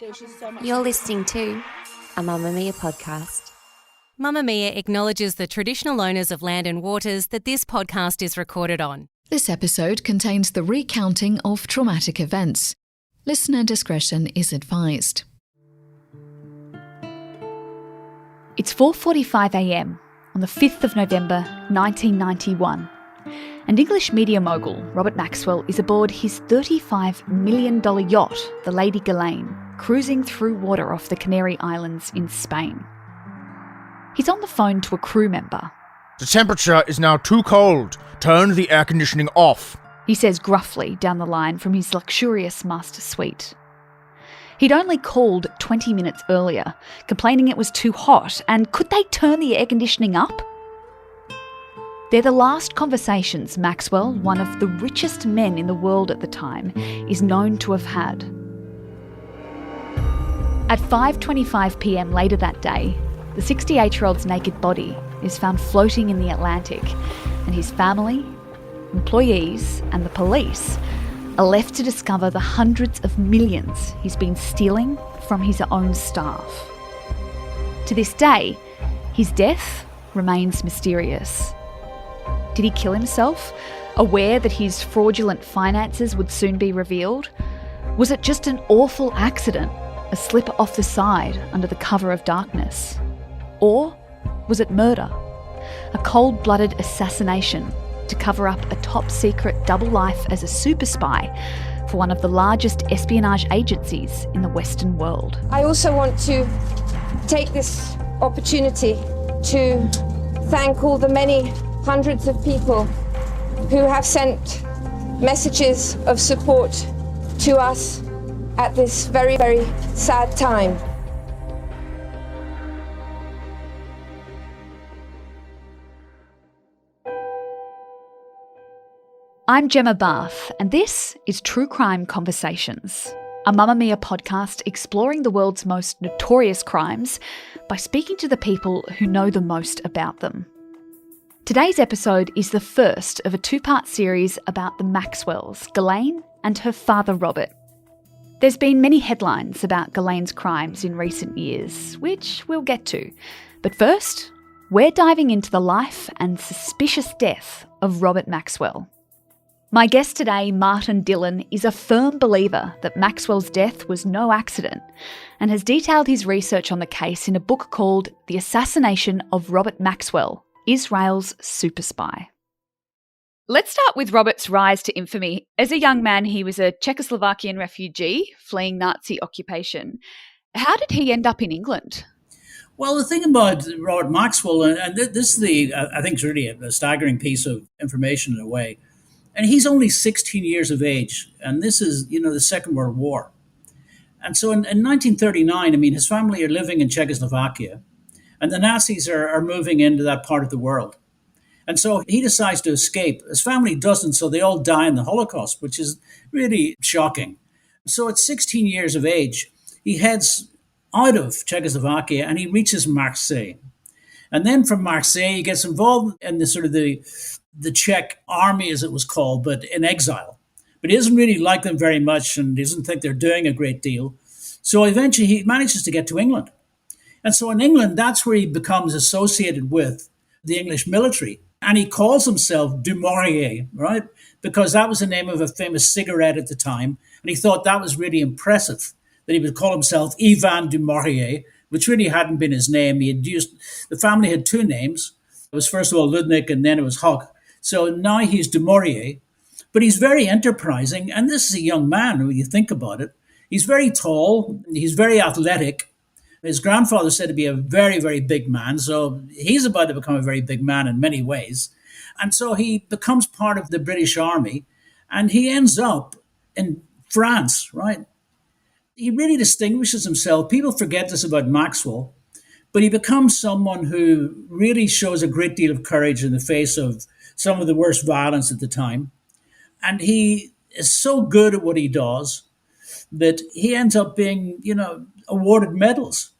There's just so much. You're listening to a Mamma Mia podcast. Mamma Mia acknowledges the traditional owners of land and waters that this podcast is recorded on. This episode contains the recounting of traumatic events. Listener discretion is advised. It's 4:45 a.m. on the 5th of November 1991, and English media mogul Robert Maxwell is aboard his $35 million yacht, the Lady Ghislaine, cruising through water off the Canary Islands in Spain. He's on the phone to a crew member. "The temperature is now too cold. Turn the air conditioning off," he says gruffly down the line from his luxurious master suite. He'd only called 20 minutes earlier, complaining it was too hot, and could they turn the air conditioning up? They're the last conversations Maxwell, one of the richest men in the world at the time, is known to have had. At 5:25 p.m. later that day, the 68-year-old's naked body is found floating in the Atlantic, and his family, employees, and the police are left to discover the hundreds of millions he's been stealing from his own staff. To this day, his death remains mysterious. Did he kill himself, aware that his fraudulent finances would soon be revealed? Was it just an awful accident, a slip off the side under the cover of darkness? Or was it murder, a cold-blooded assassination to cover up a top-secret double life as a super spy for one of the largest espionage agencies in the Western world? I also want to take this opportunity to thank all the many hundreds of people who have sent messages of support to us at this very, very sad time. I'm Gemma Barth, and this is True Crime Conversations, a Mamma Mia podcast exploring the world's most notorious crimes by speaking to the people who know the most about them. Today's episode is the first of a two-part series about the Maxwells, Ghislaine and her father Robert. There's been many headlines about Ghislaine's crimes in recent years, which we'll get to. But first, we're diving into the life and suspicious death of Robert Maxwell. My guest today, Martin Dillon, is a firm believer that Maxwell's death was no accident and has detailed his research on the case in a book called The Assassination of Robert Maxwell, Israel's Super Spy. Let's start with Robert's rise to infamy. As a young man, he was a Czechoslovakian refugee fleeing Nazi occupation. How did he end up in England? Well, the thing about Robert Maxwell, and this is I think it's really a staggering piece of information in a way, and he's only 16 years of age, and this is, the Second World War. And so in 1939, his family are living in Czechoslovakia, and the Nazis are moving into that part of the world. And so he decides to escape. His family doesn't, so they all die in the Holocaust, which is really shocking. So at 16 years of age, he heads out of Czechoslovakia and he reaches Marseille. And then from Marseille, he gets involved in the Czech army, as it was called, but in exile. But he doesn't really like them very much and doesn't think they're doing a great deal. So eventually he manages to get to England. And so in England, that's where he becomes associated with the English military. And he calls himself Du Maurier, right? Because that was the name of a famous cigarette at the time. And he thought that was really impressive, that he would call himself Ivan Du Maurier, which really hadn't been his name. The family had two names. It was first of all Ludwig and then it was Huck. So now he's Du Maurier, but he's very enterprising. And this is a young man, when you think about it. He's very tall. He's very athletic. His grandfather said to be a very, very big man. So he's about to become a very big man in many ways. And so he becomes part of the British Army and he ends up in France, right? He really distinguishes himself. People forget this about Maxwell, but he becomes someone who really shows a great deal of courage in the face of some of the worst violence at the time. And he is so good at what he does that he ends up being, awarded medals.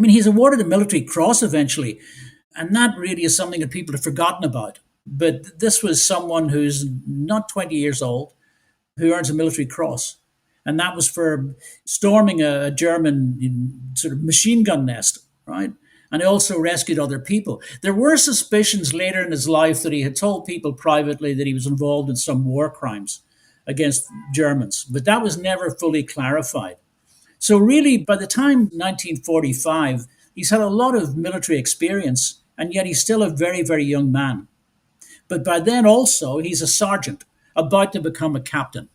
He's awarded a military cross eventually, and that really is something that people have forgotten about. But this was someone who's not 20 years old, who earns a military cross. And that was for storming a German sort of machine gun nest, right? And he also rescued other people. There were suspicions later in his life that he had told people privately that he was involved in some war crimes against Germans, but that was never fully clarified. So really, by the time 1945, he's had a lot of military experience, and yet he's still a very, very young man. But by then also, he's a sergeant about to become a captain.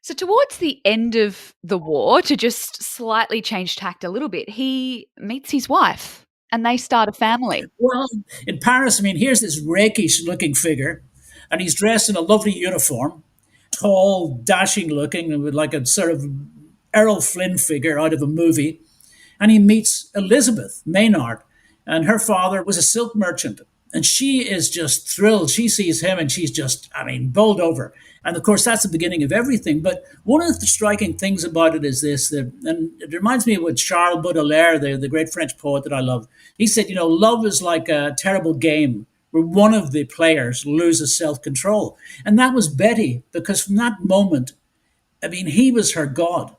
So towards the end of the war, to just slightly change tact a little bit, he meets his wife and they start a family. Well, in Paris, here's this rakish-looking figure, and he's dressed in a lovely uniform, tall, dashing looking, with like a sort of Errol Flynn figure out of a movie. And he meets Elizabeth Maynard, and her father was a silk merchant. And she is just thrilled. She sees him and she's just, bowled over. And of course, that's the beginning of everything. But one of the striking things about it is this, and it reminds me of what Charles Baudelaire, the great French poet that I love, he said, love is like a terrible game where one of the players loses self-control. And that was Betty, because from that moment, he was her god.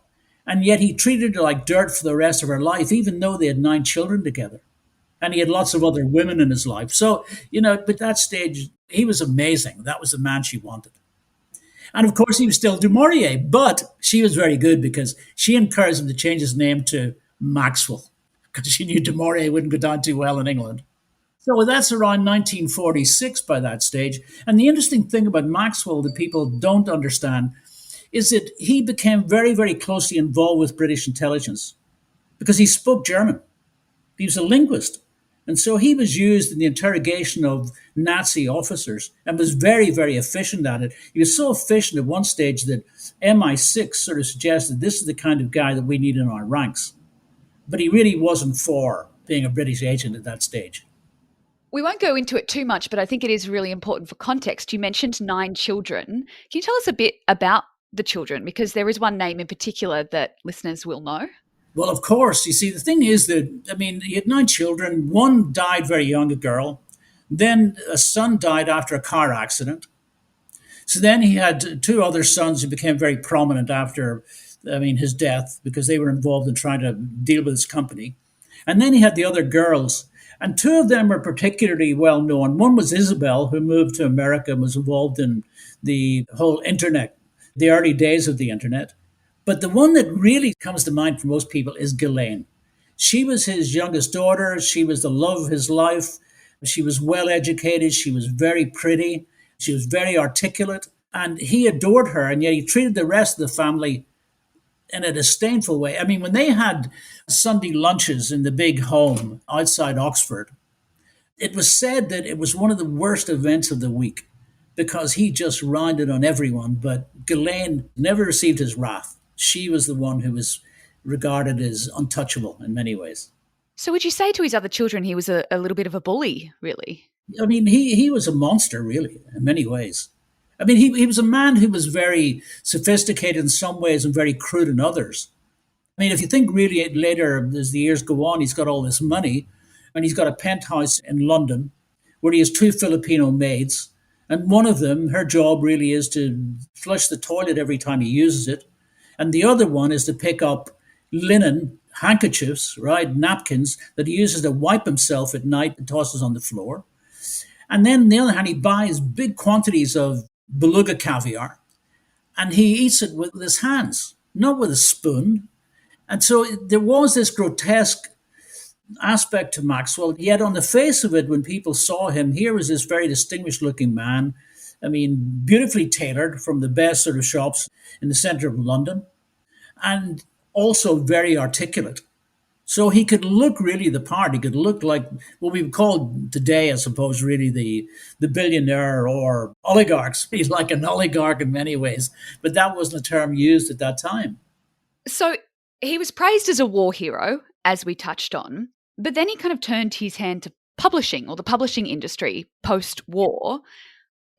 And yet he treated her like dirt for the rest of her life, even though they had 9 children together. And he had lots of other women in his life. So, at that stage, he was amazing. That was the man she wanted. And of course, he was still Du Maurier, but she was very good because she encouraged him to change his name to Maxwell, because she knew Du Maurier wouldn't go down too well in England. So that's around 1946 by that stage. And the interesting thing about Maxwell that people don't understand is that he became very, very closely involved with British intelligence because he spoke German. He was a linguist. And so he was used in the interrogation of Nazi officers and was very, very efficient at it. He was so efficient at one stage that MI6 sort of suggested this is the kind of guy that we need in our ranks. But he really wasn't for being a British agent at that stage. We won't go into it too much, but I think it is really important for context. You mentioned 9 children. Can you tell us a bit about the children? Because there is one name in particular that listeners will know. Well, of course. You see, the thing is that, he had 9 children. One died very young, a girl. Then a son died after a car accident. So then he had 2 other sons who became very prominent after, his death, because they were involved in trying to deal with his company. And then he had the other girls. And 2 of them were particularly well known. One was Isabel, who moved to America and was involved in the whole internet, the early days of the internet. But the one that really comes to mind for most people is Ghislaine. She was his youngest daughter. She was the love of his life. She was well educated. She was very pretty. She was very articulate. And he adored her, and yet he treated the rest of the family in a disdainful way. When they had Sunday lunches in the big home outside Oxford, it was said that it was one of the worst events of the week because he just rounded on everyone. But Ghislaine never received his wrath. She was the one who was regarded as untouchable in many ways. So would you say to his other children he was a little bit of a bully, really? He was a monster, really, in many ways. He was a man who was very sophisticated in some ways and very crude in others. If you think really later, as the years go on, he's got all this money, and he's got a penthouse in London where he has 2 Filipino maids. And one of them, her job really is to flush the toilet every time he uses it. And the other one is to pick up linen, handkerchiefs, right, napkins that he uses to wipe himself at night and tosses on the floor. And then on the other hand, he buys big quantities of beluga caviar and he eats it with his hands, not with a spoon. And so there was this grotesque aspect to Maxwell. Yet on the face of it, when people saw him, here was this very distinguished looking man. Beautifully tailored from the best sort of shops in the center of London, and also very articulate. So he could look really the part. He could look like what we would call today, I suppose, really the billionaire or oligarchs. He's like an oligarch in many ways, but that wasn't a term used at that time. So he was praised as a war hero, as we touched on, but then he kind of turned his hand to publishing or the publishing industry post-war.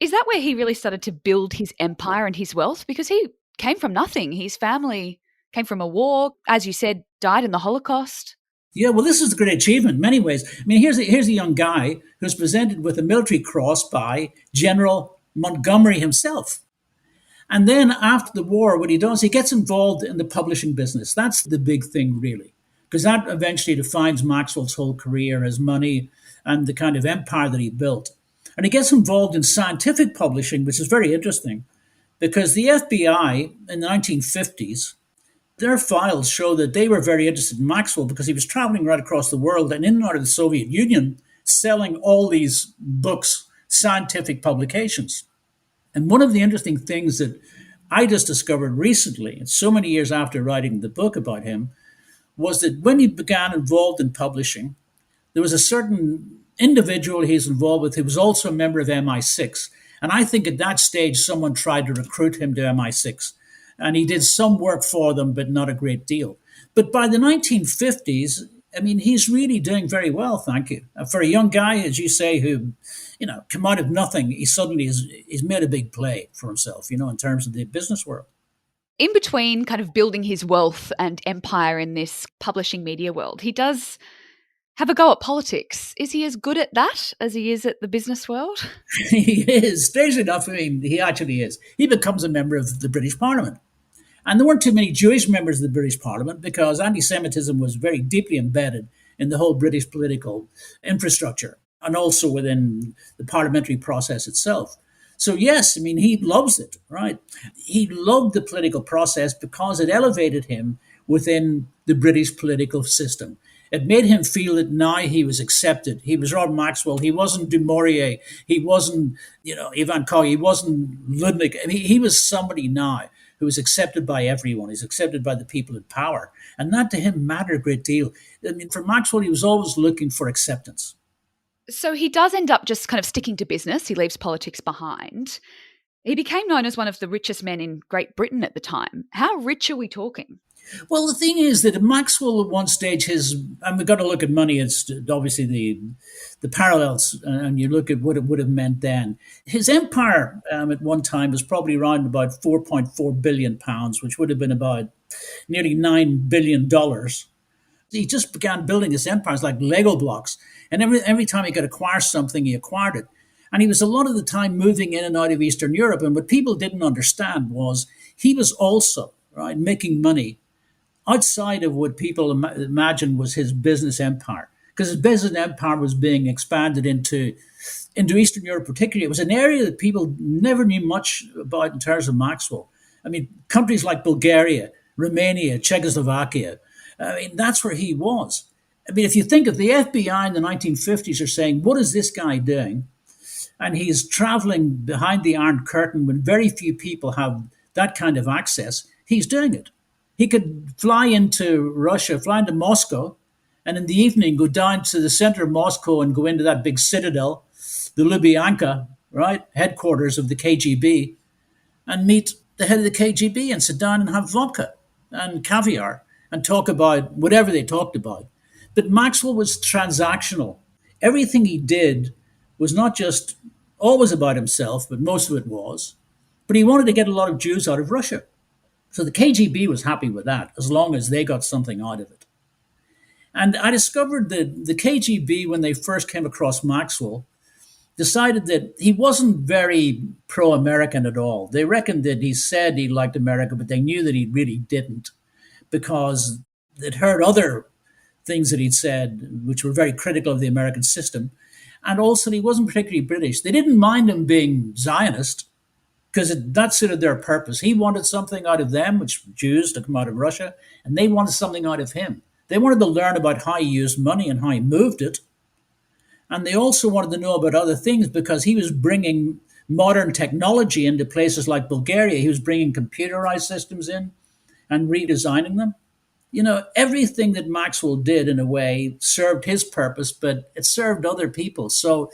Is that where he really started to build his empire and his wealth? Because he came from nothing. His family came from a war, as you said, died in the Holocaust. Yeah, well, this is a great achievement in many ways. Here's a young guy who's presented with a military cross by General Montgomery himself. And then after the war, what he does, he gets involved in the publishing business. That's the big thing, really, because that eventually defines Maxwell's whole career, his money, and the kind of empire that he built. And he gets involved in scientific publishing, which is very interesting, because the FBI in the 1950s, their files show that they were very interested in Maxwell because he was traveling right across the world and in and out of the Soviet Union selling all these books, scientific publications. And one of the interesting things that I just discovered recently, and so many years after writing the book about him, was that when he began involved in publishing, there was a certain individual he's involved with who was also a member of MI6. And I think at that stage, someone tried to recruit him to MI6. And he did some work for them, but not a great deal. But by the 1950s, I mean, he's really doing very well, thank you. For a young guy, as you say, who, come out of nothing, he suddenly he's made a big play for himself, in terms of the business world. In between kind of building his wealth and empire in this publishing media world, he does have a go at politics. Is he as good at that as he is at the business world? He is. Strangely enough, I mean, he actually is. He becomes a member of the British Parliament. And there weren't too many Jewish members of the British Parliament because anti-Semitism was very deeply embedded in the whole British political infrastructure and also within the parliamentary process itself. So yes, I mean, he loves it, right? He loved the political process because it elevated him within the British political system. It made him feel that now he was accepted. He was Robert Maxwell. He wasn't Du Maurier. He wasn't, Ivan Koch. He wasn't Ludwig. I mean, he was somebody now who was accepted by everyone. He's accepted by the people in power. And that to him mattered a great deal. I mean, for Maxwell, he was always looking for acceptance. So he does end up just kind of sticking to business. He leaves politics behind. He became known as one of the richest men in Great Britain at the time. How rich are we talking? Well, the thing is that Maxwell at one stage, and we've got to look at money, it's obviously the parallels, and you look at what it would have meant then. His empire at one time was probably around about £4.4 billion, which would have been about nearly $9 billion. He just began building his empires like Lego blocks. And every time he could acquire something, he acquired it. And he was a lot of the time moving in and out of Eastern Europe. And what people didn't understand was he was also, right, making money outside of what people imagined was his business empire. Because his business empire was being expanded into Eastern Europe particularly. It was an area that people never knew much about in terms of Maxwell. I mean, countries like Bulgaria, Romania, Czechoslovakia, I mean, that's where he was. I mean, if you think of the FBI in the 1950s are saying, what is this guy doing? And he's traveling behind the Iron Curtain when very few people have that kind of access. He's doing it. He could fly into Russia, fly into Moscow, and in the evening go down to the center of Moscow and go into that big citadel, the Lubyanka, right, headquarters of the KGB, and meet the head of the KGB and sit down and have vodka and caviar and talk about whatever they talked about. But Maxwell was transactional. Everything he did was not just always about himself, but most of it was. But he wanted to get a lot of Jews out of Russia. So the KGB was happy with that, as long as they got something out of it. And I discovered that the KGB, when they first came across Maxwell, decided that he wasn't very pro-American at all. They reckoned that he said he liked America, but they knew that he really didn't, because they'd heard other things that he'd said, which were very critical of the American system. And also he wasn't particularly British. They didn't mind him being Zionist, because that suited their purpose. He wanted something out of them, which were Jews to come out of Russia, and they wanted something out of him. They wanted to learn about how he used money and how he moved it. And they also wanted to know about other things because he was bringing modern technology into places like Bulgaria. He was bringing computerized systems in and redesigning them. Everything that Maxwell did in a way served his purpose, but it served other people. So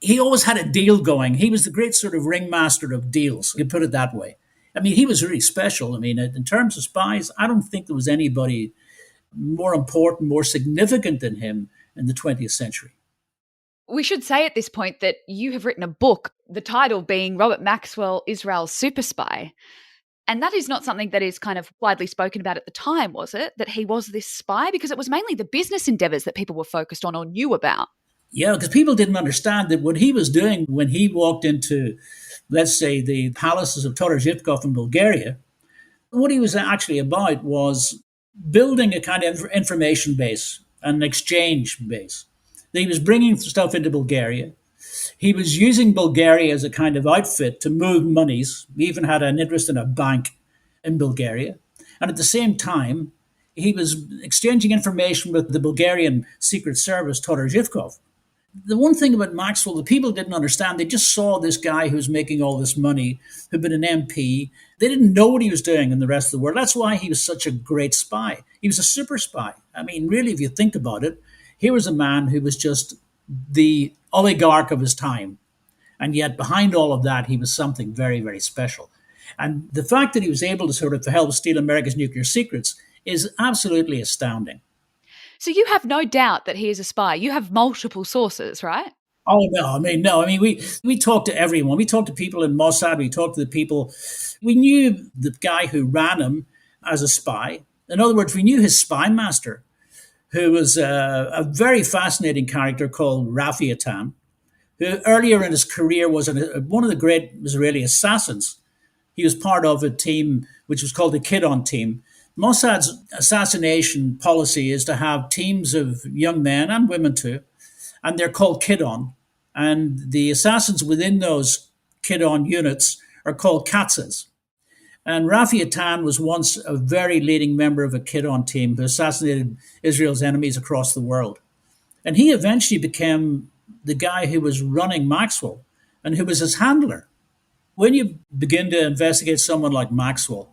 he always had a deal going. He was the great sort of ringmaster of deals, you could put it that way. I mean, he was really special. I mean, in terms of spies, I don't think there was anybody more important, more significant than him in the 20th century. We should say at this point that you have written a book, the title being Robert Maxwell, Israel's Super Spy. And that is not something that is kind of widely spoken about at the time, was it? That he was this spy? Because it was mainly the business endeavours that people were focused on or knew about. Yeah, because people didn't understand that what he was doing when he walked into, let's say, the palaces of Todor Zhivkov in Bulgaria, what he was actually about was building a kind of information base, an exchange base. He was bringing stuff into Bulgaria. He was using Bulgaria as a kind of outfit to move monies. He even had an interest in a bank in Bulgaria. And at the same time, he was exchanging information with the Bulgarian Secret Service, Todor Zhivkov. The one thing about Maxwell, the people didn't understand. They just saw this guy who was making all this money, who'd been an MP. They didn't know what he was doing in the rest of the world. That's why he was such a great spy. He was a super spy. I mean, really, if you think about it, here was a man who was just the oligarch of his time. And yet behind all of that, he was something very, very special. And the fact that he was able to sort of help steal America's nuclear secrets is absolutely astounding. So you have no doubt that he is a spy. You have multiple sources, right? Oh no! I mean, we talked to everyone. We talked to people in Mossad. We talked to the people. We knew the guy who ran him as a spy. In other words, we knew his spy master, who was a very fascinating character called Rafi Atan, who earlier in his career was one of the great Israeli assassins. He was part of a team which was called the Kidon team. Mossad's assassination policy is to have teams of young men and women too, and they're called Kidon. And the assassins within those Kidon units are called Katzes. And Rafi Atan was once a very leading member of a Kidon team who assassinated Israel's enemies across the world. And he eventually became the guy who was running Maxwell and who was his handler. When you begin to investigate someone like Maxwell,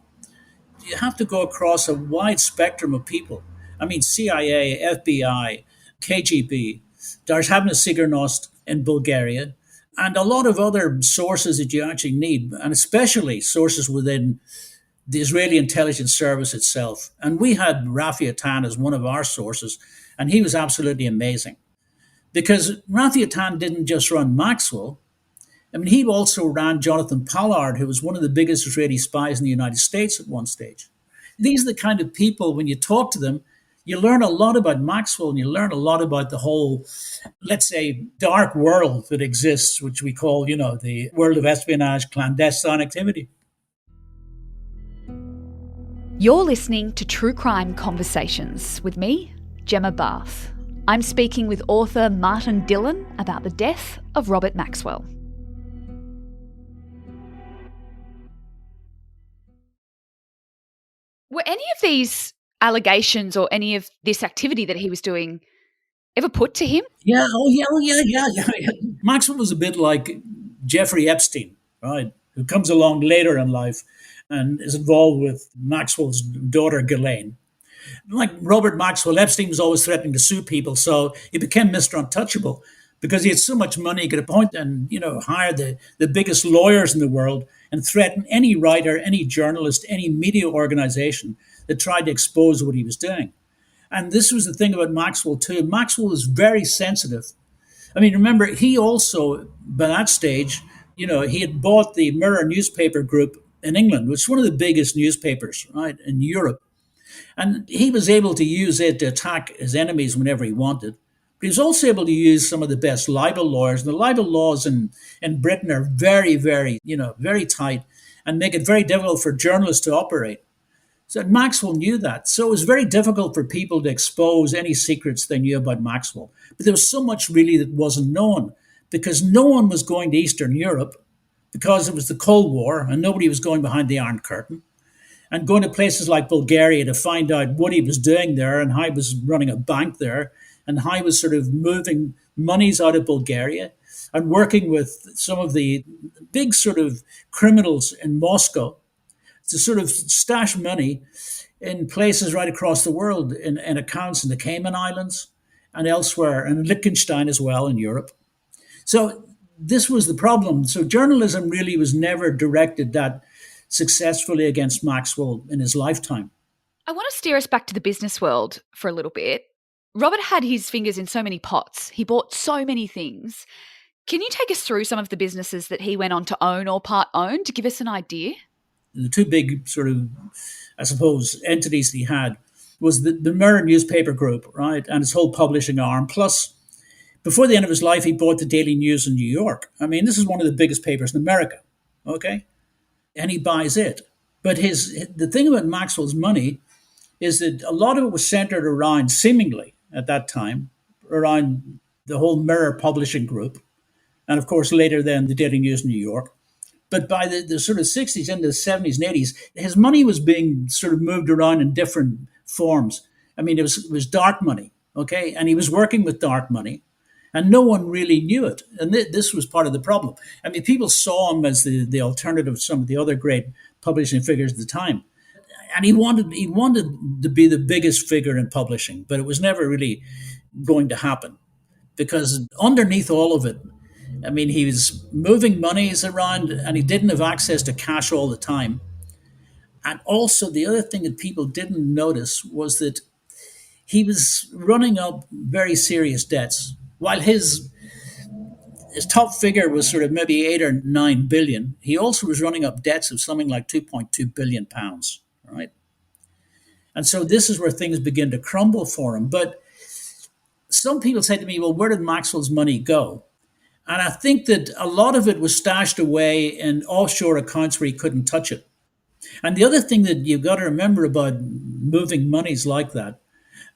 you have to go across a wide spectrum of people. I mean, CIA, FBI, KGB, there's having a Sigurnost in Bulgaria, and a lot of other sources that you actually need, and especially sources within the Israeli intelligence service itself. And we had Rafi Atan as one of our sources, and he was absolutely amazing. Because Rafi Atan didn't just run Maxwell. I mean, he also ran Jonathan Pollard, who was one of the biggest Israeli spies in the United States at one stage. These are the kind of people, when you talk to them, you learn a lot about Maxwell and you learn a lot about the whole, let's say, dark world that exists, which we call, the world of espionage, clandestine activity. You're listening to True Crime Conversations with me, Gemma Barth. I'm speaking with author Martin Dillon about the death of Robert Maxwell. Were any of these allegations or any of this activity that he was doing ever put to him? Yeah, yeah. Maxwell was a bit like Jeffrey Epstein, right, who comes along later in life and is involved with Maxwell's daughter, Ghislaine. Like Robert Maxwell, Epstein was always threatening to sue people, so he became Mr. Untouchable because he had so much money he could appoint and, hire the biggest lawyers in the world and threaten any writer, any journalist, any media organization that tried to expose what he was doing. And this was the thing about Maxwell too. Maxwell was very sensitive. I mean, remember, he also, by that stage, he had bought the Mirror newspaper group in England, which is one of the biggest newspapers, right, in Europe. And he was able to use it to attack his enemies whenever he wanted. But he was also able to use some of the best libel lawyers. And the libel laws in Britain are very, very, very tight and make it very difficult for journalists to operate. So Maxwell knew that. So it was very difficult for people to expose any secrets they knew about Maxwell. But there was so much really that wasn't known because no one was going to Eastern Europe because it was the Cold War and nobody was going behind the Iron Curtain. And going to places like Bulgaria to find out what he was doing there and how he was running a bank there and how he was sort of moving monies out of Bulgaria and working with some of the big sort of criminals in Moscow to sort of stash money in places right across the world, in accounts in the Cayman Islands and elsewhere, and Liechtenstein as well in Europe. So this was the problem. So journalism really was never directed that successfully against Maxwell in his lifetime. I want to steer us back to the business world for a little bit. Robert had his fingers in so many pots. He bought so many things. Can you take us through some of the businesses that he went on to own or part own to give us an idea? The two big sort of, I suppose, entities that he had was the Mirror newspaper group, right, and his whole publishing arm, plus Before the end of his life, he bought the Daily News in New York. I mean, this is one of the biggest papers in America, okay? And he buys it. But the thing about Maxwell's money is that a lot of it was centered around, seemingly at that time, around the whole Mirror Publishing Group, and of course later then the Daily News in New York. But by the sort of 60s into the 70s and 80s, his money was being sort of moved around in different forms. I mean, it was dark money, okay? And he was working with dark money, and no one really knew it. And this was part of the problem. I mean, people saw him as the alternative to some of the other great publishing figures at the time. And he wanted to be the biggest figure in publishing, but it was never really going to happen. Because underneath all of it, I mean, he was moving monies around and he didn't have access to cash all the time. And also the other thing that people didn't notice was that he was running up very serious debts. While his top figure was sort of maybe 8 or 9 billion, he also was running up debts of something like 2.2 billion pounds, right? And so this is where things begin to crumble for him. But some people say to me, well, where did Maxwell's money go? And I think that a lot of it was stashed away in offshore accounts where he couldn't touch it. And the other thing that you've got to remember about moving monies like that,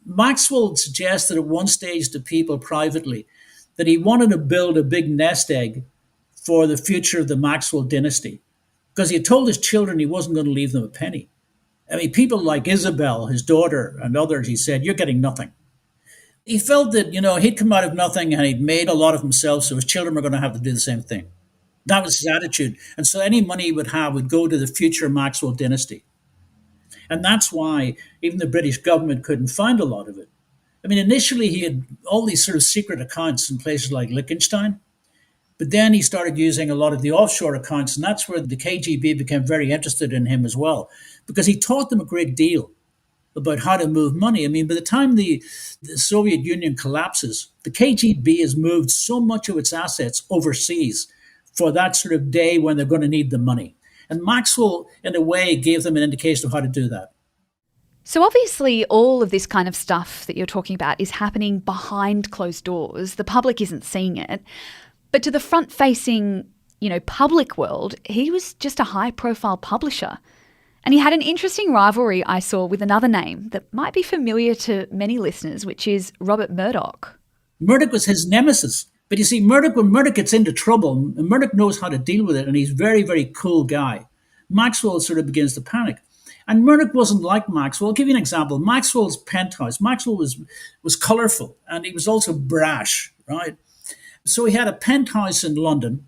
Maxwell suggested at one stage to people privately that he wanted to build a big nest egg for the future of the Maxwell dynasty, because he had told his children he wasn't going to leave them a penny. I mean, people like Isabel, his daughter, and others, he said, you're getting nothing. He felt that, he'd come out of nothing and he'd made a lot of himself, so his children were going to have to do the same thing. That was his attitude. And so any money he would have would go to the future Maxwell dynasty. And that's why even the British government couldn't find a lot of it. I mean, initially he had all these sort of secret accounts in places like Liechtenstein, but then he started using a lot of the offshore accounts, and that's where the KGB became very interested in him as well, because he taught them a great deal about how to move money. I mean, by the time the Soviet Union collapses, the KGB has moved so much of its assets overseas for that sort of day when they're going to need the money. And Maxwell, in a way, gave them an indication of how to do that. So obviously all of this kind of stuff that you're talking about is happening behind closed doors. The public isn't seeing it. But to the front-facing, public world, he was just a high-profile publisher. And he had an interesting rivalry, I saw, with another name that might be familiar to many listeners, which is Robert Murdoch. Murdoch was his nemesis. But you see, when Murdoch gets into trouble, Murdoch knows how to deal with it, and he's a very, very cool guy. Maxwell sort of begins to panic. And Murdoch wasn't like Maxwell. I'll give you an example. Maxwell's penthouse. Maxwell was colourful, and he was also brash, right? So he had a penthouse in London,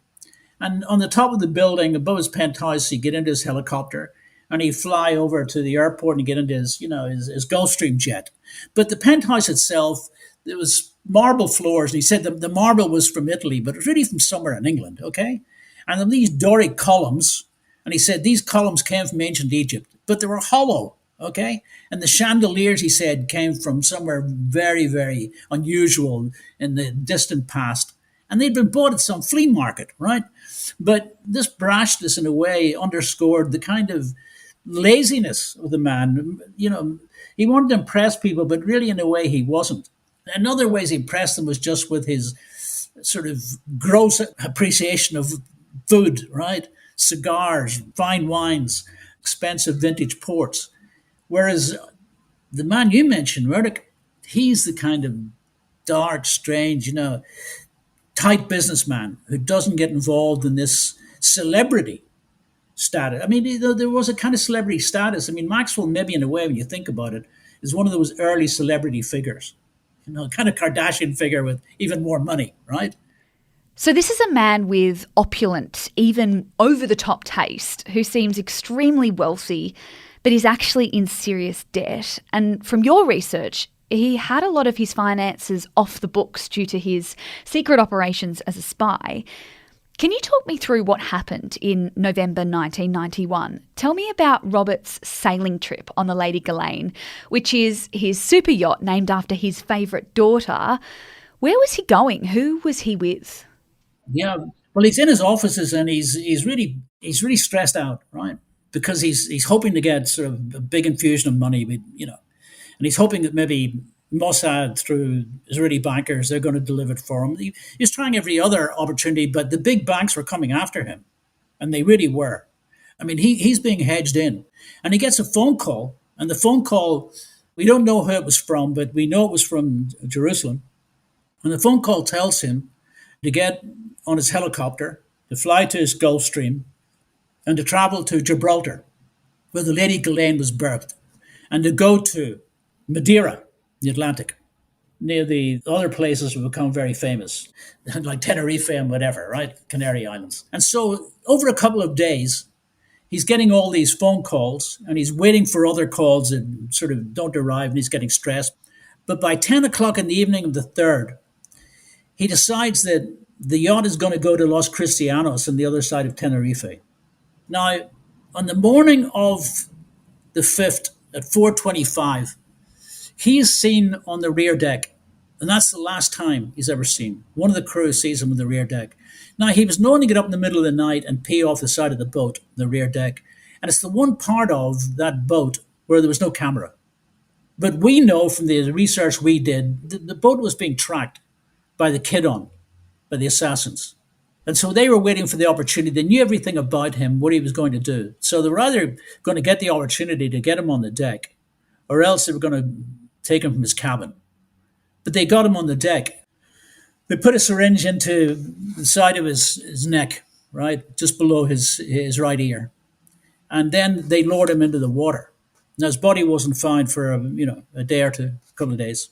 and on the top of the building, above his penthouse, he'd get into his helicopter, and he'd fly over to the airport and get into his Gulfstream jet. But the penthouse itself, there was marble floors, and he said the marble was from Italy, but it was really from somewhere in England, okay? And then these Doric columns, and he said these columns came from ancient Egypt, but they were hollow, okay? And the chandeliers, he said, came from somewhere very, very unusual in the distant past. And they'd been bought at some flea market, right? But this brashness, in a way, underscored the kind of laziness of the man. He wanted to impress people, but really, in a way, he wasn't. In other ways, he impressed them was just with his sort of gross appreciation of food, right? Cigars, fine wines, expensive vintage ports. Whereas the man you mentioned, Murdoch, he's the kind of dark, strange, tight businessman who doesn't get involved in this celebrity status. I mean, there was a kind of celebrity status. I mean, Maxwell, maybe in a way, when you think about it, is one of those early celebrity figures, kind of Kardashian figure with even more money, right? So this is a man with opulent, even over-the-top taste, who seems extremely wealthy, but is actually in serious debt. And from your research, he had a lot of his finances off the books due to his secret operations as a spy. Can you talk me through what happened in November 1991? Tell me about Robert's sailing trip on the Lady Ghislaine, which is his super yacht named after his favourite daughter. Where was he going? Who was he with? Yeah, well, he's in his offices and he's really stressed out, right? Because he's hoping to get sort of a big infusion of money, and he's hoping that maybe Mossad, through Israeli bankers, they're going to deliver it for him. He was trying every other opportunity, but the big banks were coming after him, and they really were. I mean, he's being hedged in. And he gets a phone call, and the phone call, we don't know who it was from, but we know it was from Jerusalem. And the phone call tells him to get on his helicopter, to fly to his Gulf Stream, and to travel to Gibraltar, where the Lady Ghislaine was birthed, and to go to Madeira, the Atlantic, near the other places have become very famous, like Tenerife and whatever, right? Canary Islands. And so over a couple of days, he's getting all these phone calls, and he's waiting for other calls that sort of don't arrive, and he's getting stressed. But by 10 o'clock in the evening of the 3rd, he decides that the yacht is going to go to Los Cristianos on the other side of Tenerife. Now, on the morning of the 5th at 4:25, he is seen on the rear deck, and that's the last time he's ever seen. One of the crew sees him on the rear deck. Now, he was known to get up in the middle of the night and pee off the side of the boat, the rear deck, and it's the one part of that boat where there was no camera. But we know from the research we did, the boat was being tracked by the Kidon, by the assassins. And so they were waiting for the opportunity. They knew everything about him, what he was going to do. So they were either going to get the opportunity to get him on the deck, or else they were going to take him from his cabin. But they got him on the deck. They put a syringe into the side of his neck, right, just below his right ear. And then they lowered him into the water. Now, his body wasn't found for a day or two, a couple of days.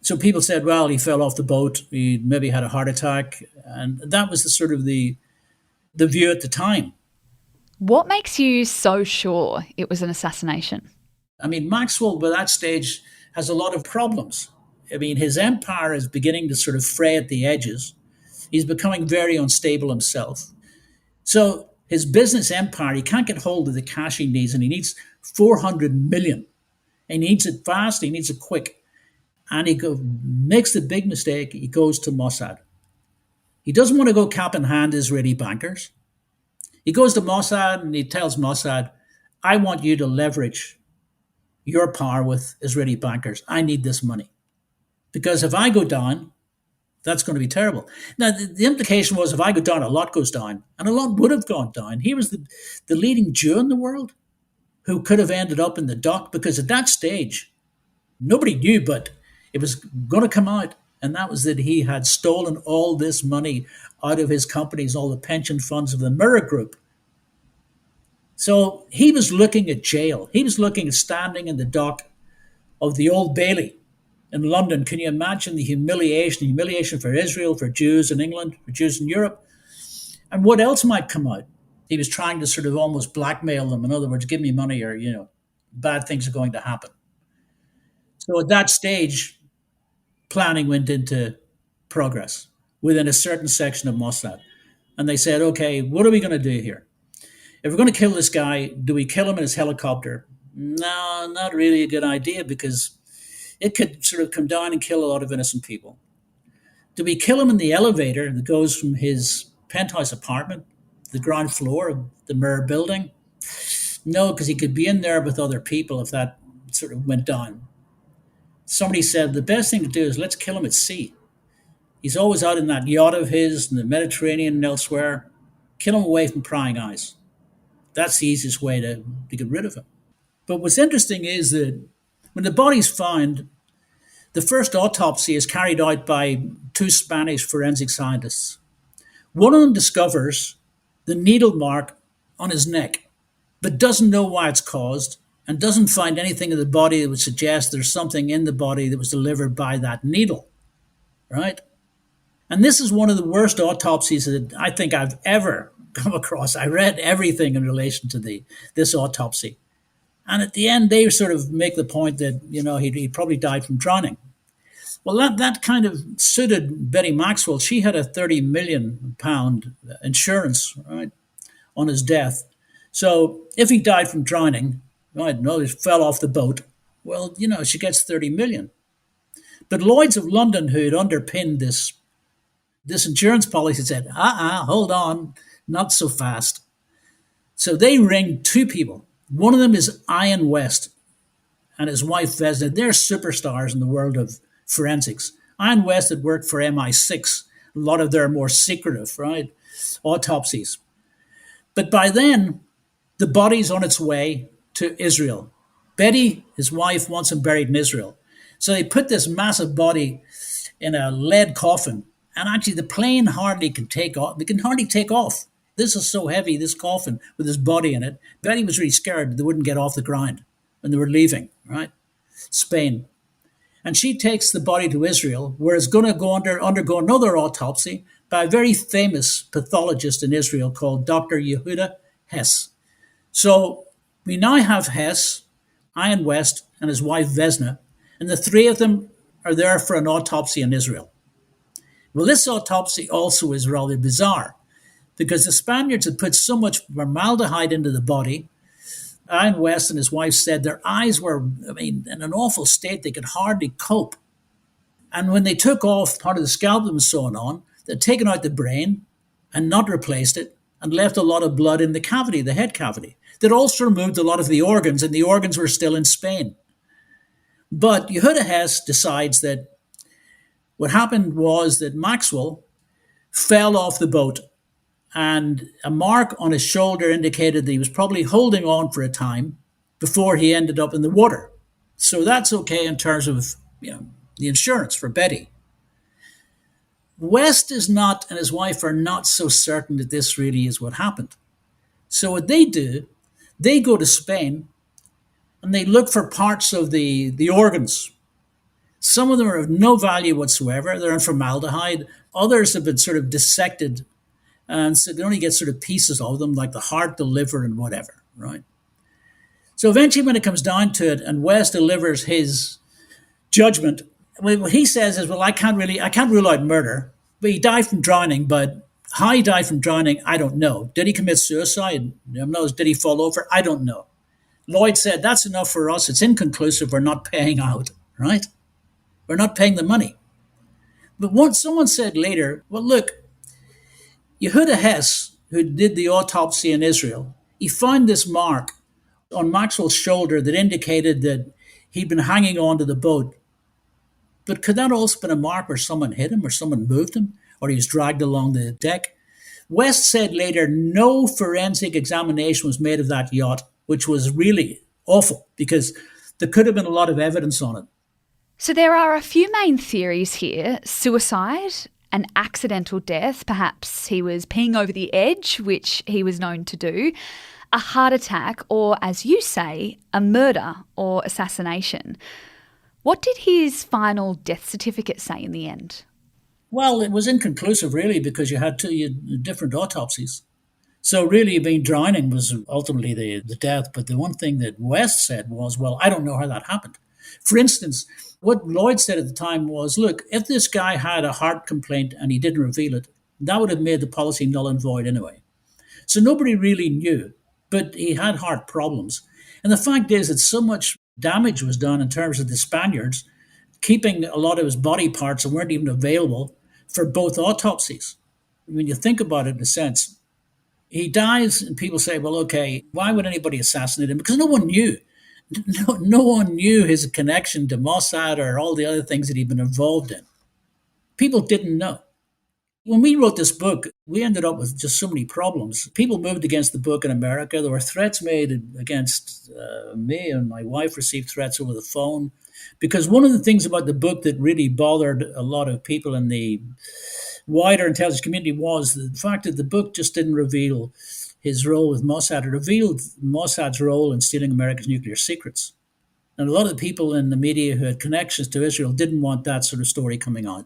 So people said, well, he fell off the boat. He maybe had a heart attack. And that was the sort of the view at the time. What makes you so sure it was an assassination? I mean, Maxwell, by that stage, has a lot of problems. I mean, his empire is beginning to sort of fray at the edges. He's becoming very unstable himself. So his business empire, he can't get hold of the cash he needs, and he needs 400 million. And he needs it fast, he needs it quick. And he makes the big mistake, he goes to Mossad. He doesn't want to go cap in hand Israeli bankers. He goes to Mossad and he tells Mossad, I want you to leverage your power with Israeli bankers. I need this money. Because if I go down, that's going to be terrible. Now, the implication was if I go down, a lot goes down. And a lot would have gone down. He was the leading Jew in the world who could have ended up in the dock, because at that stage, nobody knew, but it was going to come out. And that was that he had stolen all this money out of his companies, all the pension funds of the Mirror Group. So he was looking at jail. He was looking at standing in the dock of the Old Bailey in London. Can you imagine the humiliation for Israel, for Jews in England, for Jews in Europe? And what else might come out? He was trying to sort of almost blackmail them. In other words, give me money or, bad things are going to happen. So at that stage, planning went into progress within a certain section of Mossad. And they said, okay, what are we going to do here? If we're going to kill this guy, do we kill him in his helicopter? No, not really a good idea, because it could sort of come down and kill a lot of innocent people. Do we kill him in the elevator that goes from his penthouse apartment to the ground floor of the Mirror building? No, because he could be in there with other people if that sort of went down. Somebody said the best thing to do is let's kill him at sea. He's always out in that yacht of his in the Mediterranean and elsewhere. Kill him away from prying eyes. That's the easiest way to get rid of him. But what's interesting is that when the body's found, the first autopsy is carried out by two Spanish forensic scientists. One of them discovers the needle mark on his neck, but doesn't know why it's caused, and doesn't find anything in the body that would suggest there's something in the body that was delivered by that needle, right? And this is one of the worst autopsies that I think I've ever come across. I read everything in relation to this autopsy. And at the end, they sort of make the point that, he probably died from drowning. Well, that kind of suited Betty Maxwell. She had a £30 million insurance, right, on his death. So if he died from drowning, I don't know, he fell off the boat, well, she gets 30 million. But Lloyd's of London, who had underpinned this insurance policy, said, hold on, not so fast. So they ring two people. One of them is Ian West, and his wife Vesna, they're superstars in the world of forensics. Ian West had worked for MI6. A lot of their more secretive, right, autopsies. But by then, the body's on its way to Israel. Betty, his wife, wants him buried in Israel. So they put this massive body in a lead coffin, and actually the plane hardly can take off. They can hardly take off. This is so heavy, this coffin with his body in it. Betty was really scared they wouldn't get off the ground when they were leaving, right? Spain. And she takes the body to Israel, where it's going to undergo another autopsy by a very famous pathologist in Israel called Dr. Yehuda Hess. So we now have Hess, Ian West, and his wife Vesna, and the three of them are there for an autopsy in Israel. Well, this autopsy also is rather bizarre because the Spaniards had put so much formaldehyde into the body. Ian West and his wife said their eyes were, in an awful state. They could hardly cope. And when they took off part of the scalp and so on, they'd taken out the brain and not replaced it and left a lot of blood in the cavity, the head cavity. They'd also removed a lot of the organs, and the organs were still in Spain. But Yehuda Hess decides that what happened was that Maxwell fell off the boat, and a mark on his shoulder indicated that he was probably holding on for a time before he ended up in the water. So that's okay in terms of the insurance for Betty. West is not, and his wife are not so certain that this really is what happened. So what they do, they go to Spain and they look for parts of the organs. Some of them are of no value whatsoever. They're in formaldehyde. Others have been sort of dissected, and so they only get sort of pieces of them, like the heart, the liver, and whatever, right? So eventually when it comes down to it, and West delivers his judgment, what he says is, well, I can't rule out murder, but he died from drowning, but how he died from drowning, I don't know. Did he commit suicide? No. Did he fall over? I don't know. Lloyd said, that's enough for us. It's inconclusive. We're not paying out, right? We're not paying the money. But once someone said later, well, look, Yehuda Hess, who did the autopsy in Israel, he found this mark on Maxwell's shoulder that indicated that he'd been hanging on to the boat. But could that also have been a mark where someone hit him or someone moved him or he was dragged along the deck? West said later no forensic examination was made of that yacht, which was really awful because there could have been a lot of evidence on it. So there are a few main theories here: suicide, an accidental death, perhaps he was peeing over the edge, which he was known to do, a heart attack, or, as you say, a murder or assassination. What did his final death certificate say in the end? Well, it was inconclusive, really, because you had two different autopsies. So really, drowning was ultimately the death. But the one thing that West said was, well, I don't know how that happened. For instance, what Lloyd said at the time was, look, if this guy had a heart complaint and he didn't reveal it, that would have made the policy null and void anyway. So nobody really knew, but he had heart problems. And the fact is that so much damage was done in terms of the Spaniards, keeping a lot of his body parts that weren't even available for both autopsies. When you think about it in a sense, he dies and people say, well, okay, why would anybody assassinate him? Because no one knew. No one knew his connection to Mossad or all the other things that he'd been involved in. People didn't know. When we wrote this book, we ended up with just so many problems. People moved against the book in America. There were threats made against me, and my wife received threats over the phone. Because one of the things about the book that really bothered a lot of people in the wider intelligence community was the fact that the book just didn't reveal his role with Mossad. It revealed Mossad's role in stealing America's nuclear secrets. And a lot of the people in the media who had connections to Israel didn't want that sort of story coming out.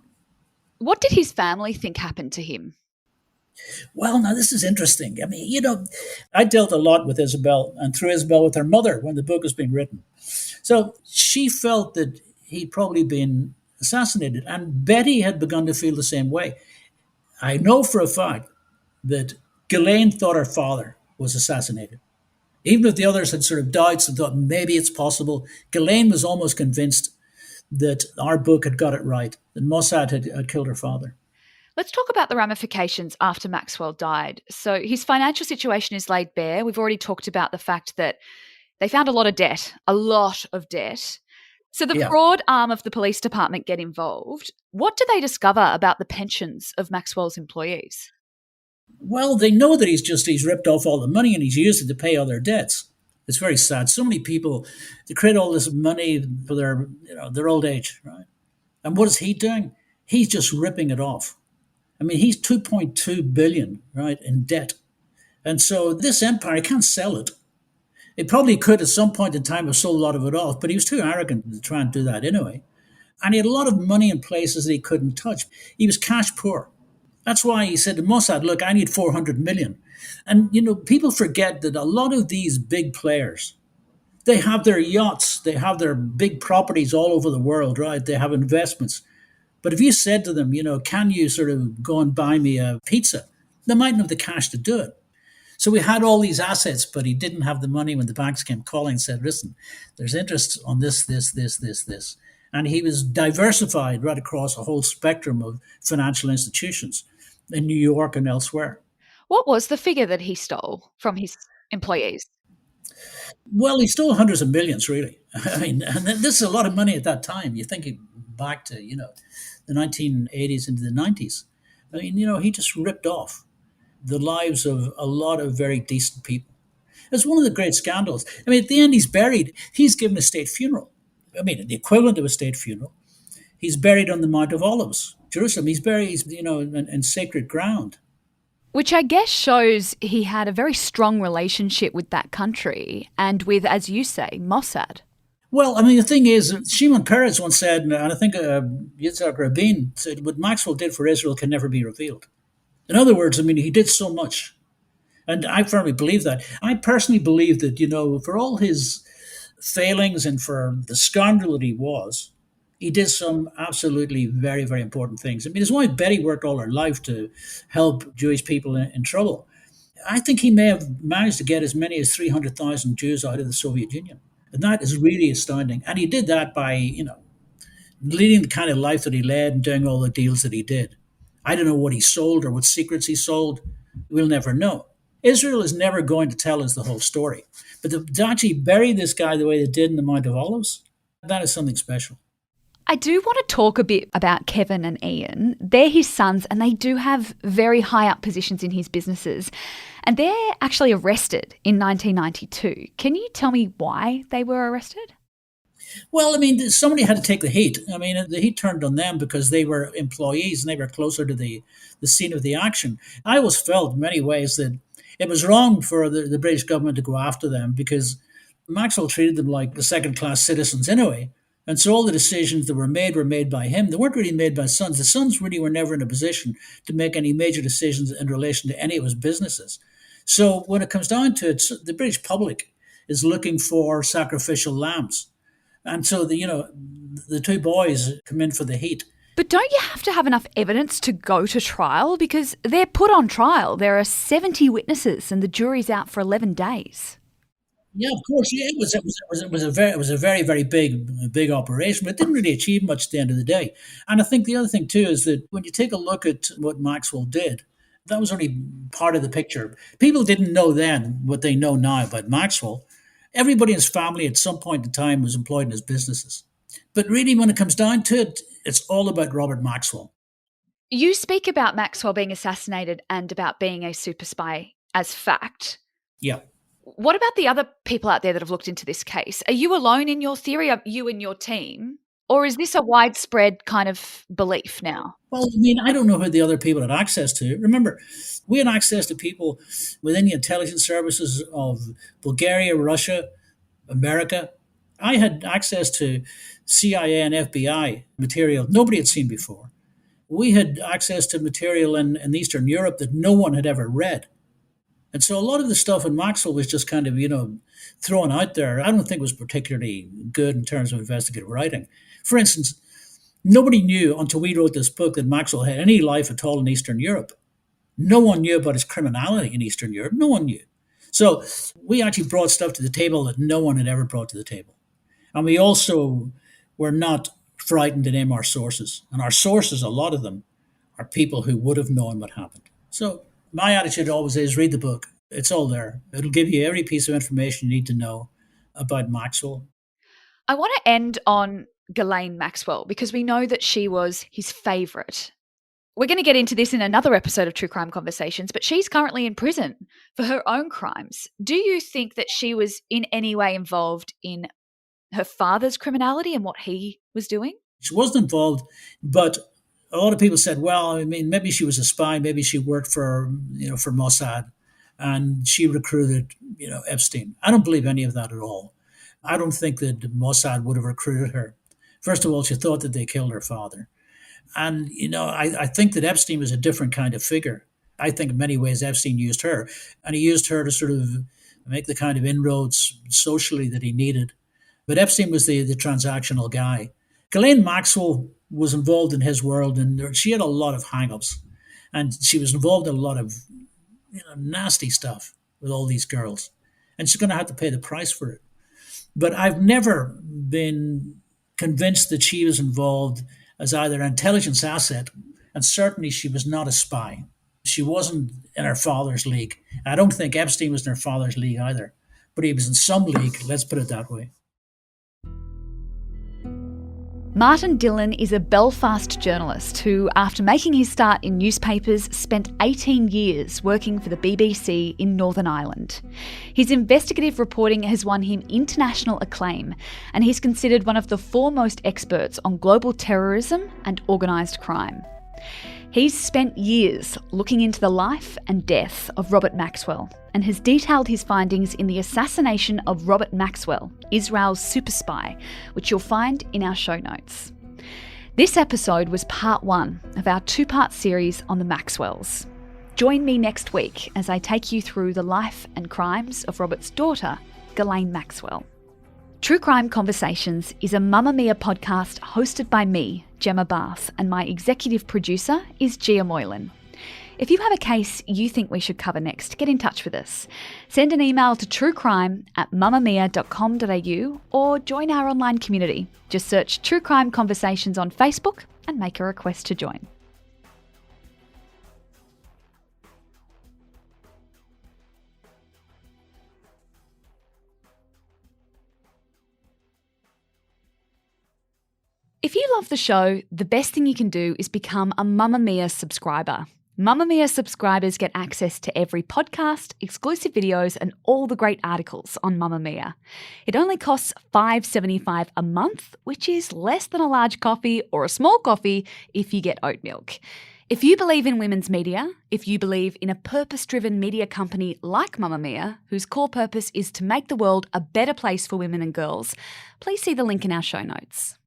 What did his family think happened to him? Well, now this is interesting. I dealt a lot with Isabel, and through Isabel with her mother when the book was being written. So she felt that he'd probably been assassinated, and Betty had begun to feel the same way. I know for a fact that Ghislaine thought her father was assassinated. Even if the others had sort of doubts and thought maybe it's possible, Ghislaine was almost convinced that our book had got it right, that Mossad had killed her father. Let's talk about the ramifications after Maxwell died. So his financial situation is laid bare. We've already talked about the fact that They found a lot of debt, a lot of debt. So the Yeah. fraud arm of the police department get involved. What do they discover about the pensions of Maxwell's employees? Well, they know that he's ripped off all the money and he's used it to pay all their debts. It's very sad. So many people, they create all this money for their old age, right? And what is he doing? He's just ripping it off. I mean, he's 2.2 billion, right, in debt. And so this empire, he can't sell it. It probably could at some point in time have sold a lot of it off, but he was too arrogant to try and do that anyway. And he had a lot of money in places that he couldn't touch. He was cash poor. That's why he said to Mossad, look, I need 400 million. And, people forget that a lot of these big players, they have their yachts, they have their big properties all over the world, right? They have investments. But if you said to them, can you sort of go and buy me a pizza? They mightn't have the cash to do it. So we had all these assets, but he didn't have the money when the banks came calling and said, listen, there's interest on this. And he was diversified right across a whole spectrum of financial institutions in New York and elsewhere. What was the figure that he stole from his employees? Well, he stole hundreds of millions, really. I mean, and this is a lot of money at that time. You think back to, the 1980s into the 90s. I mean, he just ripped off the lives of a lot of very decent people. It's one of the great scandals. I mean, at the end, he's buried. He's given a state funeral. I mean, the equivalent of a state funeral. He's buried on the Mount of Olives, Jerusalem. He's buried, in sacred ground. Which I guess shows he had a very strong relationship with that country and with, as you say, Mossad. Well, I mean, the thing is, Shimon Peres once said, and I think Yitzhak Rabin said, what Maxwell did for Israel can never be revealed. In other words, I mean, he did so much. And I firmly believe that. I personally believe that, for all his failings and for the scoundrel that he was, he did some absolutely very, very important things. I mean, his wife Betty worked all her life to help Jewish people in trouble. I think he may have managed to get as many as 300,000 Jews out of the Soviet Union. And that is really astounding. And he did that by, leading the kind of life that he led and doing all the deals that he did. I don't know what he sold or what secrets he sold. We'll never know. Israel is never going to tell us the whole story. But to actually bury this guy the way they did in the Mount of Olives, that is something special. I do want to talk a bit about Kevin and Ian. They're his sons and they do have very high up positions in his businesses. And they're actually arrested in 1992. Can you tell me why they were arrested? Well, I mean, somebody had to take the heat. I mean, the heat turned on them because they were employees and they were closer to the scene of the action. I always felt in many ways that it was wrong for the British government to go after them because Maxwell treated them like the second-class citizens anyway. And so all the decisions that were made by him. They weren't really made by his sons. The sons really were never in a position to make any major decisions in relation to any of his businesses. So when it comes down to it, the British public is looking for sacrificial lambs. And so the two boys come in for the heat. But don't you have to have enough evidence to go to trial? Because they're put on trial. There are 70 witnesses and the jury's out for 11 days. Yeah, of course. Yeah, it was a very, very big operation, but it didn't really achieve much at the end of the day. And I think the other thing too is that when you take a look at what Maxwell did, that was only part of the picture. People didn't know then what they know now about Maxwell. Everybody in his family at some point in time was employed in his businesses. But really, when it comes down to it, it's all about Robert Maxwell. You speak about Maxwell being assassinated and about being a super spy as fact. Yeah. What about the other people out there that have looked into this case? Are you alone in your theory? Are you and your team? Or is this a widespread kind of belief now? Well, I mean, I don't know who the other people had access to. Remember, we had access to people within the intelligence services of Bulgaria, Russia, America. I had access to CIA and FBI material nobody had seen before. We had access to material in Eastern Europe that no one had ever read. And so a lot of the stuff in Maxwell was just kind of, thrown out there. I don't think it was particularly good in terms of investigative writing. For instance, nobody knew until we wrote this book that Maxwell had any life at all in Eastern Europe. No one knew about his criminality in Eastern Europe. No one knew. So we actually brought stuff to the table that no one had ever brought to the table. And we also were not frightened to name our sources. And our sources, a lot of them, are people who would have known what happened. So my attitude always is read the book. It's all there. It'll give you every piece of information you need to know. about Maxwell. I want to end on Ghislaine Maxwell because we know that she was his favourite. We're going to get into this in another episode of True Crime Conversations, but she's currently in prison for her own crimes. Do you think that she was in any way involved in her father's criminality and what he was doing? She wasn't involved, but a lot of people said, well, I mean, maybe she was a spy, maybe she worked for Mossad, and she recruited, Epstein. I don't believe any of that at all. I don't think that Mossad would have recruited her. First of all, she thought that they killed her father. And, I think that Epstein was a different kind of figure. I think in many ways Epstein used her, and he used her to sort of make the kind of inroads socially that he needed. But Epstein was the transactional guy. Ghislaine Maxwell was involved in his world, and she had a lot of hang-ups. And she was involved in a lot of nasty stuff with all these girls. And she's going to have to pay the price for it. But I've never been convinced that she was involved as either an intelligence asset, and certainly she was not a spy. She wasn't in her father's league. I don't think Epstein was in her father's league either, but he was in some league, let's put it that way. Martin Dillon is a Belfast journalist who, after making his start in newspapers, spent 18 years working for the BBC in Northern Ireland. His investigative reporting has won him international acclaim, and he's considered one of the foremost experts on global terrorism and organised crime. He's spent years looking into the life and death of Robert Maxwell and has detailed his findings in the Assassination of Robert Maxwell, Israel's super spy, which you'll find in our show notes. This episode was part 1 of our 2-part series on the Maxwells. Join me next week as I take you through the life and crimes of Robert's daughter, Ghislaine Maxwell. True Crime Conversations is a Mamma Mia podcast hosted by me, Gemma Barth, and my executive producer is Gia Moylan. If you have a case you think we should cover next, get in touch with us. Send an email to truecrime@mamamia.com.au or join our online community. Just search True Crime Conversations on Facebook and make a request to join. If you love the show, the best thing you can do is become a Mamma Mia subscriber. Mamma Mia subscribers get access to every podcast, exclusive videos, and all the great articles on Mamma Mia. It only costs $5.75 a month, which is less than a large coffee or a small coffee if you get oat milk. If you believe in women's media, if you believe in a purpose-driven media company like Mamma Mia, whose core purpose is to make the world a better place for women and girls, please see the link in our show notes.